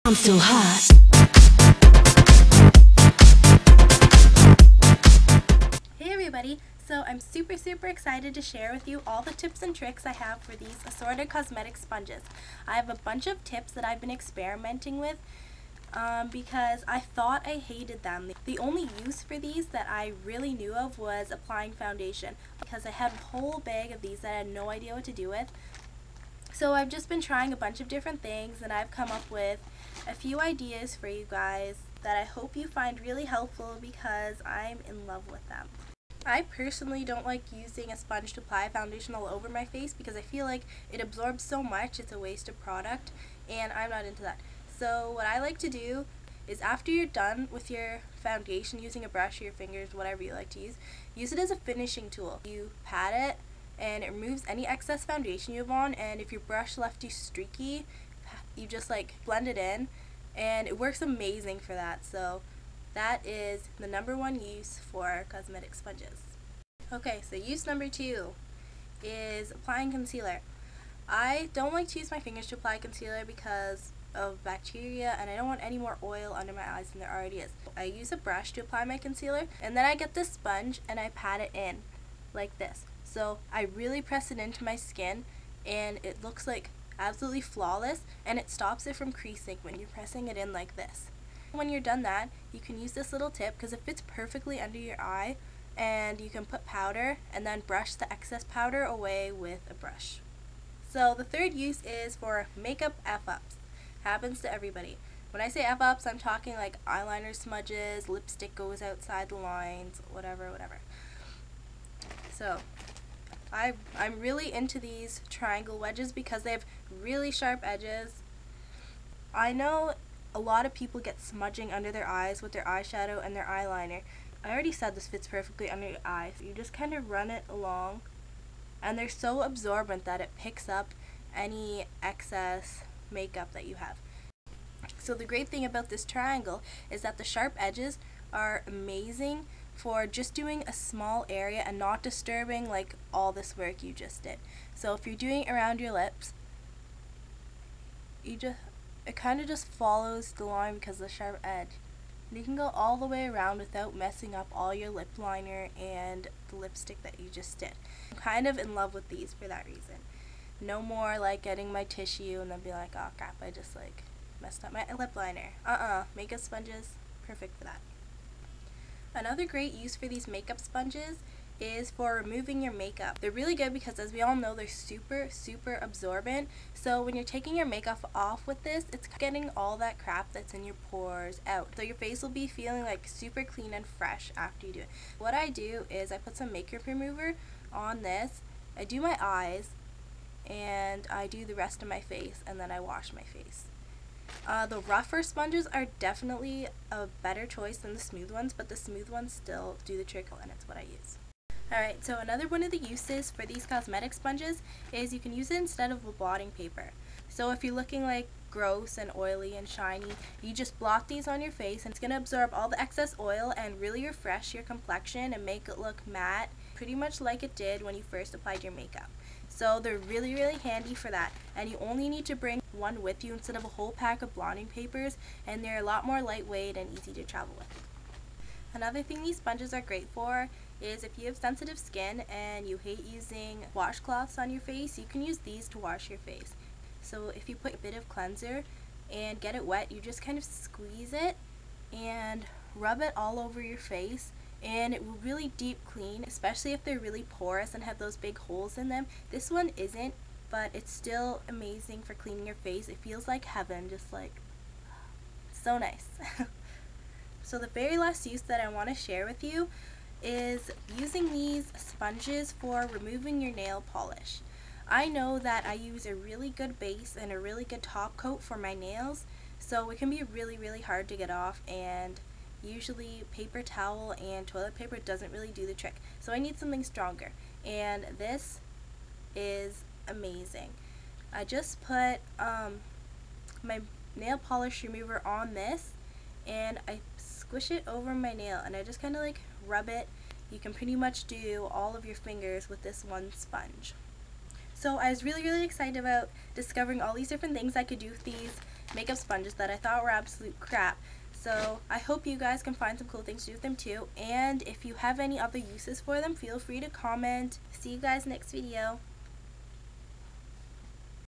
I'm so hot. Hey everybody, so I'm super excited to share with you all the tips and tricks I have for these assorted cosmetic sponges. I have a bunch of tips that I've been experimenting with because I thought I hated them. The only use for these that I really knew of was applying foundation, because I had a whole bag of these that I had no idea what to do with. So I've just been trying a bunch of different things, and I've come up with a few ideas for you guys that I hope you find really helpful because I'm in love with them. I personally don't like using a sponge to apply foundation all over my face because I feel like it absorbs so much, it's a waste of product, and I'm not into that. So what I like to do is, after you're done with your foundation, using a brush or your fingers, whatever you like to use it as a finishing tool. You pat it and it removes any excess foundation you have on, and if your brush left you streaky, you just like blend it in, and it works amazing for that. So that is the #1 use for cosmetic sponges. Okay, so use number 2 is applying concealer. I don't like to use my fingers to apply concealer because of bacteria, and I don't want any more oil under my eyes than there already is. I use a brush to apply my concealer, and then I get this sponge and I pat it in like this. So I really press it into my skin, and it looks like absolutely flawless, and it stops it from creasing when you're pressing it in like this. When you're done that, you can use this little tip because it fits perfectly under your eye, and you can put powder and then brush the excess powder away with a brush. So the third use is for makeup F-ups. Happens to everybody. When I say F-ups, I'm talking like eyeliner smudges, lipstick goes outside the lines, whatever. So I'm really into these triangle wedges because they have really sharp edges. I know a lot of people get smudging under their eyes with their eyeshadow and their eyeliner. I already said this fits perfectly under your eye. So you just kind of run it along, and they're so absorbent that it picks up any excess makeup that you have. So the great thing about this triangle is that the sharp edges are amazing for just doing a small area and not disturbing like all this work you just did. So if you're doing around your lips, it kind of just follows the line because of the sharp edge. And you can go all the way around without messing up all your lip liner and the lipstick that you just did. I'm kind of in love with these for that reason. No more like getting my tissue and then be like, oh crap, I just like messed up my lip liner. Makeup sponges, perfect for that. Another great use for these makeup sponges is for removing your makeup. They're really good because, as we all know, they're super absorbent. So when you're taking your makeup off with this, it's getting all that crap that's in your pores out. So your face will be feeling like super clean and fresh after you do it. What I do is I put some makeup remover on this, I do my eyes, and I do the rest of my face, and then I wash my face. The rougher sponges are definitely a better choice than the smooth ones, but the smooth ones still do the trick, and it's what I use. Alright, so another one of the uses for these cosmetic sponges is you can use it instead of a blotting paper. So if you're looking like gross and oily and shiny, you just blot these on your face, and it's going to absorb all the excess oil and really refresh your complexion and make it look matte, pretty much like it did when you first applied your makeup. So they're really handy for that, and you only need to bring one with you instead of a whole pack of blotting papers, and they're a lot more lightweight and easy to travel with. Another thing these sponges are great for is if you have sensitive skin and you hate using washcloths on your face, you can use these to wash your face. So if you put a bit of cleanser and get it wet, you just kind of squeeze it and rub it all over your face, and it will really deep clean, especially if they're really porous and have those big holes in them. This one isn't, but it's still amazing for cleaning your face. It feels like heaven, just like so nice. So the very last use that I want to share with you is using these sponges for removing your nail polish. I know that I use a really good base and a really good top coat for my nails, so it can be really hard to get off, and usually paper towel and toilet paper doesn't really do the trick. So I need something stronger, and this is amazing. I just put my nail polish remover on this, and I squish it over my nail, and I just kind of like rub it. You can pretty much do all of your fingers with this one sponge. So I was really excited about discovering all these different things I could do with these makeup sponges that I thought were absolute crap. So I hope you guys can find some cool things to do with them too. And if you have any other uses for them, feel free to comment. See you guys next video.